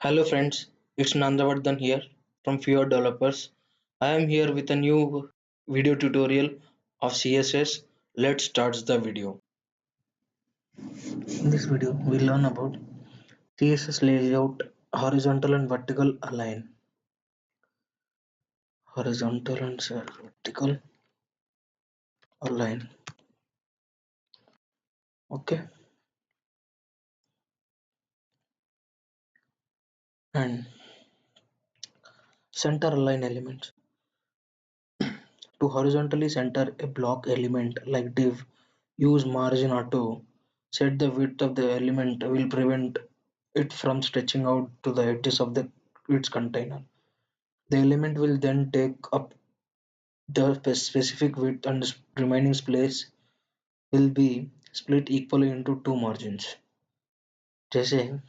Hello friends, it's Nandavardhan here from Fewer Developers. I am here with a new video tutorial of CSS. Let's start the video. In this video, we learn about CSS layout, horizontal and vertical align. Horizontal and vertical align. Okay, and center align elements. To horizontally center a block element like div, use margin auto. Set the width of the element will prevent it from stretching out to the edges of its container. The element will then take up the specific width and the remaining space will be split equally into two margins. जैसे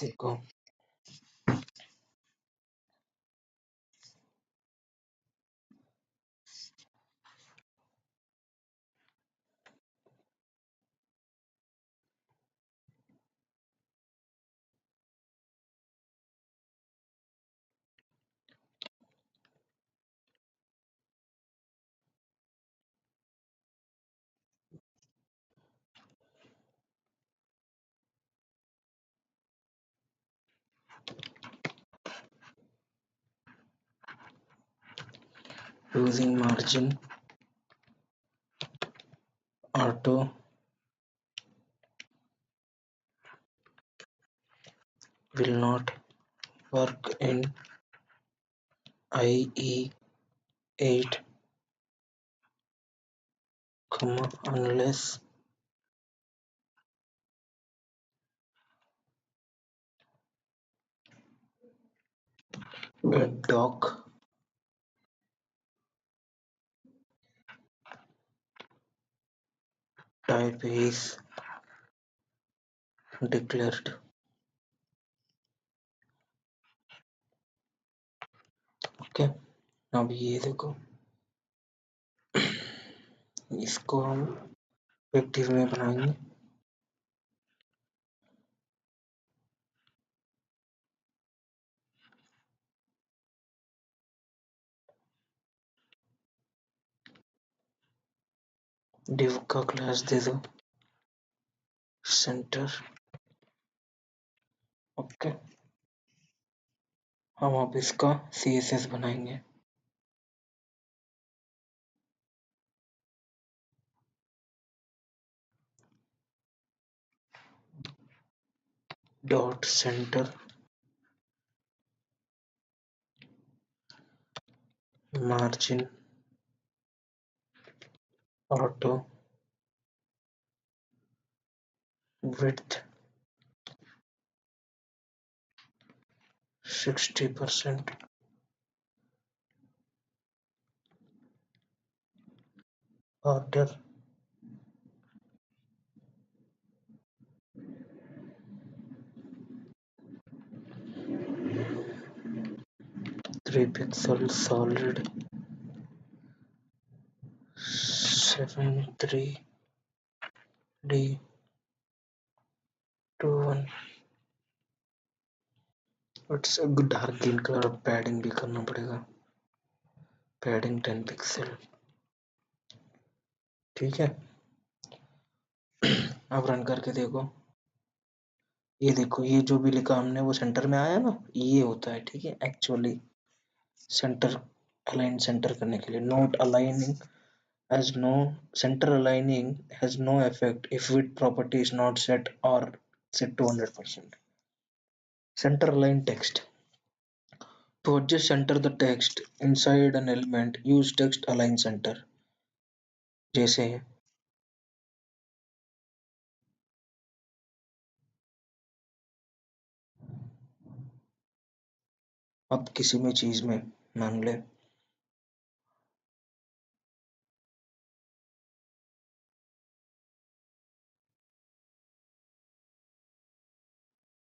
देखो using margin auto will not work in IE8, unless a doc type is declared. Okay, अब ये देखो, इसको हम active में बनाएंगे. Div का क्लास दे दो सेंटर. ओके, हम अब इसका CSS बनाएंगे. Dot centre margin auto width 60% order 3 pixel solid 73D21. It's a good dark green colour. Padding भी करना पड़ेगा. Padding 10 pixel. ठीक है, अब रन करके देखो. ये देखो, ये जो भी लिखा हमने वो सेंटर में आया ना, ये होता है. ठीक है, एक्चुअली सेंटर अलाइन सेंटर करने के लिए. Note aligning has no center aligning has no effect if width property is not set or set to 100%. Center align text. To adjust center the text inside an element, use text align center. जैसे अब किसी में चीज में मान ले,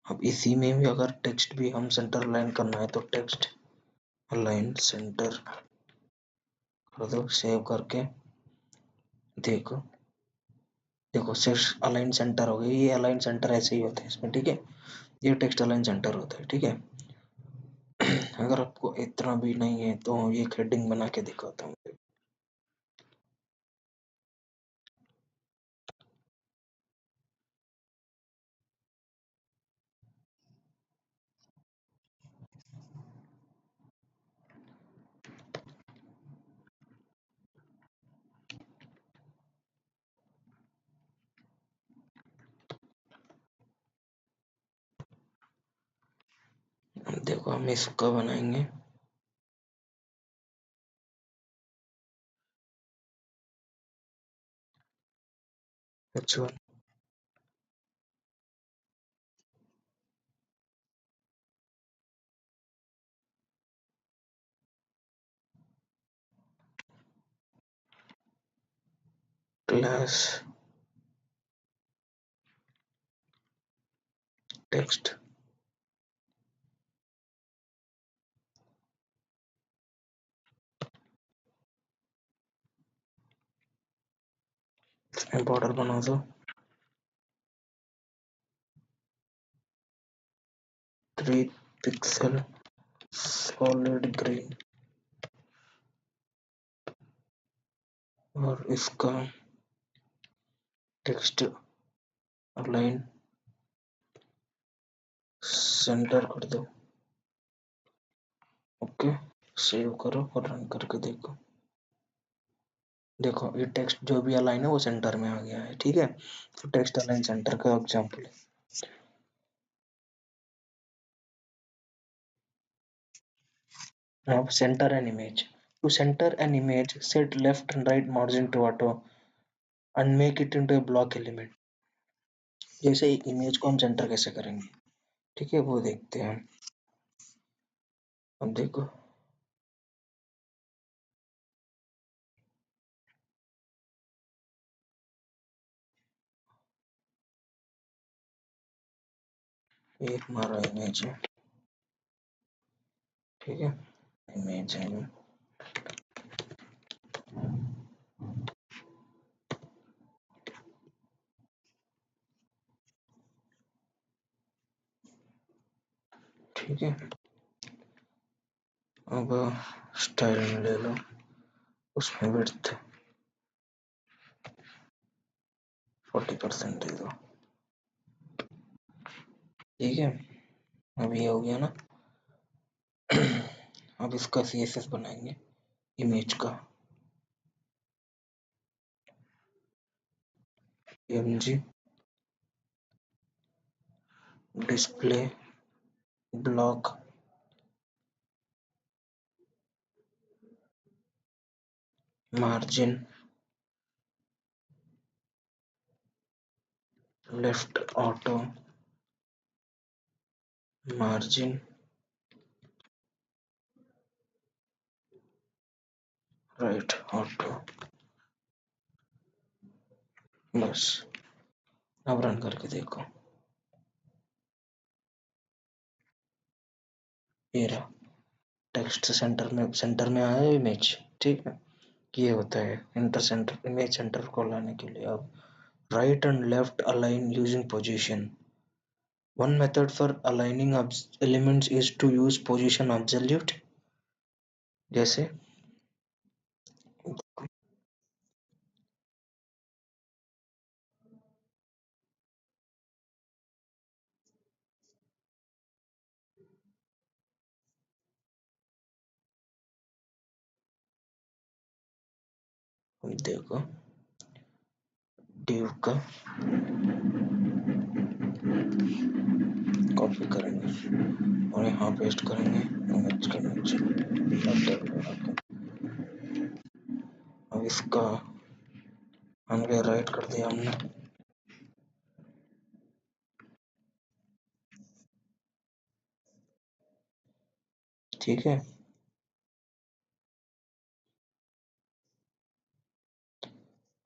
अब इसी में भी अगर टेक्स्ट भी हम सेंटर अलाइन करना है तो टेक्स्ट अलाइन सेंटर कर दो. सेव करके देखो देखो सिर्फ अलाइन सेंटर हो गया, ये अलाइन सेंटर ऐसे ही होते हैं इसमें, ठीक है। ये टेक्स्ट अलाइन सेंटर होता है, ठीक है। अगर आपको इतना भी नहीं है तो ये हेडिंग बना के दिखाता हूँ। देखो हम इसका बनाएंगे, H1 क्लास टेक्स्ट इसमें बॉर्डर बना दो 3 पिक्सल सॉलिड ग्रीन, और इसका टेक्स्ट अलाइन सेंटर कर दो। ओके, सेव करो और रन करके देखो। देखो ये टेक्स्ट जो भी अलाइन है वो सेंटर में आ गया है, ठीक है। तो टेक्स्ट अलाइन सेंटर का एग्जांपल है। Now center an image. To center an image, set left and right margin to auto and make it into a block element. जैसे एक इमेज को हम सेंटर कैसे करेंगे, ठीक है, वो देखते हैं हम। अब देखो ये हमारा इमेज है, ठीक है, इमेज है ये। ठीक है, अब स्टाइल में ले लो, उसमें विड्थ 40% दे दो, ठीक है। अब ये हो गया ना। अब इसका CSS बनाएंगे इमेज का, PNG display block margin left auto margin right auto, बस। अब रन करके देखो, ये रहा टेक्स्ट सेंटर में आया है इमेज, ठीक है। ये होता है इंटर सेंटर, इमेज सेंटर को लाने के लिए। अब right and left align using position. One method for aligning elements is to use position absolute। जैसे देखो div का कॉपी करेंगे और यहाँ पेस्ट करेंगे इमेज के नीचे। अब इसका हमने राइट कर दिया हमने, ठीक है।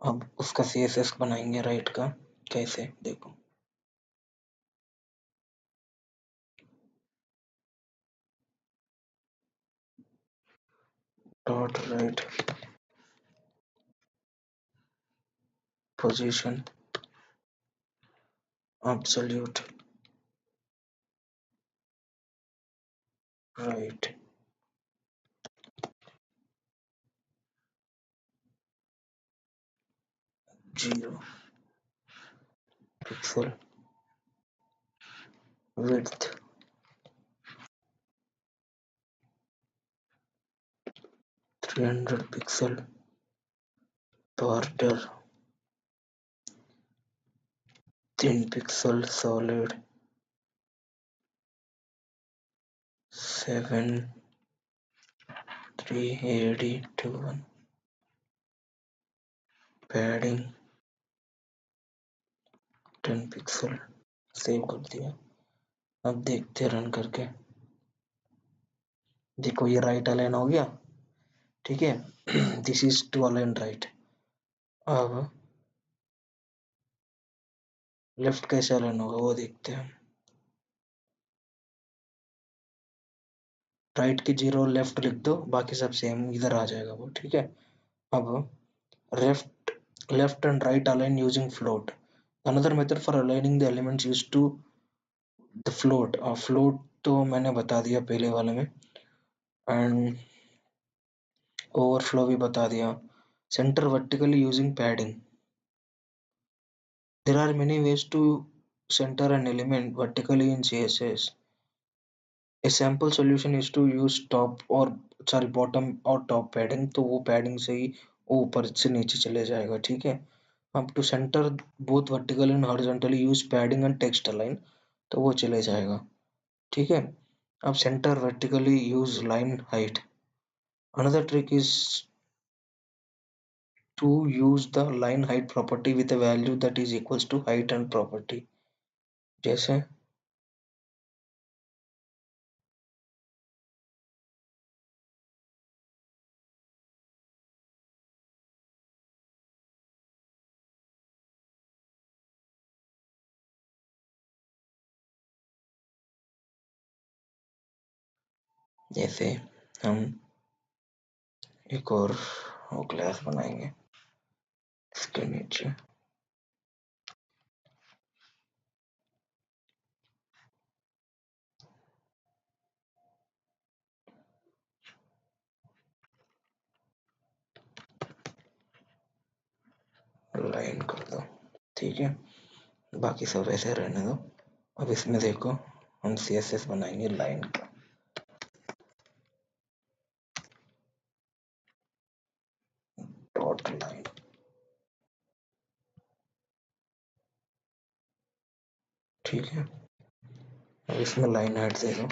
अब उसका CSS बनाएंगे राइट का, कैसे देखो, dot right position, absolute right, 0 pixel, width 300 pixel, border 10 pixel, solid 7 3 AD 21, padding 10 pixel। Save कर दिया। अब देखते हैं रन करके। देखो ये राइट अलाइन हो गया, ठीक है। This is to align right. अब लेफ्ट कैसे अलाइन होगा वो देखते हैं। राइट की 0 लेफ्ट लिख दो, बाकी सब सेम इधर आ जाएगा वो, ठीक है। अब left left and right align using float. Another method for aligning the elements use to the float. Float तो मैंने बता दिया पहले वाले में, एंड ओवरफ्लो भी बता दिया। Centre vertically using padding. There are many ways to center an element vertically in CSS. A sample solution is to use bottom और top padding। तो वो padding से ही वो ऊपर से नीचे चले जाएगा, ठीक है। अब to center both vertically and horizontally use padding and text align। तो वो चले जाएगा, ठीक है। अब center vertically use line height। Another trick is to use the line height property with a value that is equals to height and property। जैसे जैसे हम एक और वो क्लास बनाएंगे इसके नीचे, लाइन कर दो, ठीक है। बाकी सब ऐसे रहने दो। अब इसमें देखो हम CSS बनाएंगे लाइन का। डॉट लाइन, ठीक है। अब इसमें लाइन हाइट दे दो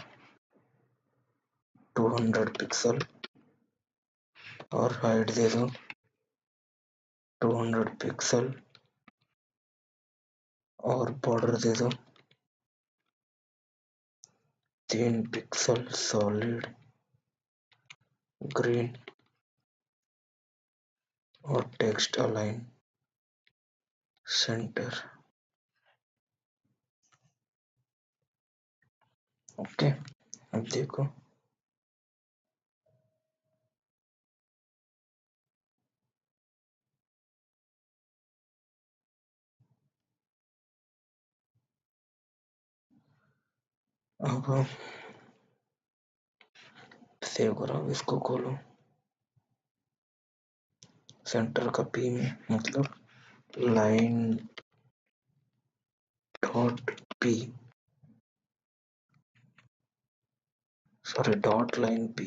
200 पिक्सल और हाइट दे दो 200 पिक्सल और बॉर्डर दे दो 3 पिक्सल, सॉलिड ग्रीन और टेक्स्ट अलाइन सेंटर। ओके, अब देखो अब सेव करो, इसको खोलो सेंटर का पी में, मतलब line dot P, sorry dot line P.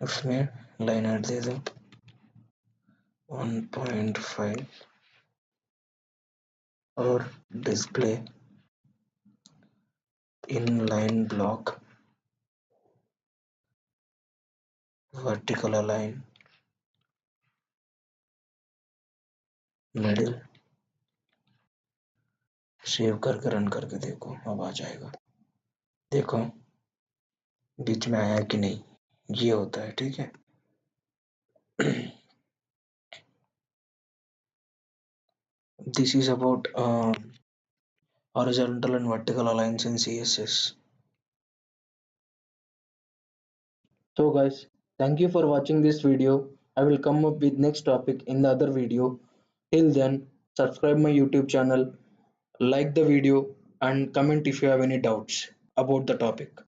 उसमें लाइन हाइट दे दो 1.5 और display in line block vertical align middle. Save करके रन करके देखो, अब आ जाएगा। देखो बीच में आया कि नहीं, ये होता है, ठीक है। This is about horizontal and vertical aligns in CSS। So guys, thank you for watching this video. I will come up with next topic in the other video. Till then, subscribe my YouTube channel, like the video and comment if you have any doubts about the topic.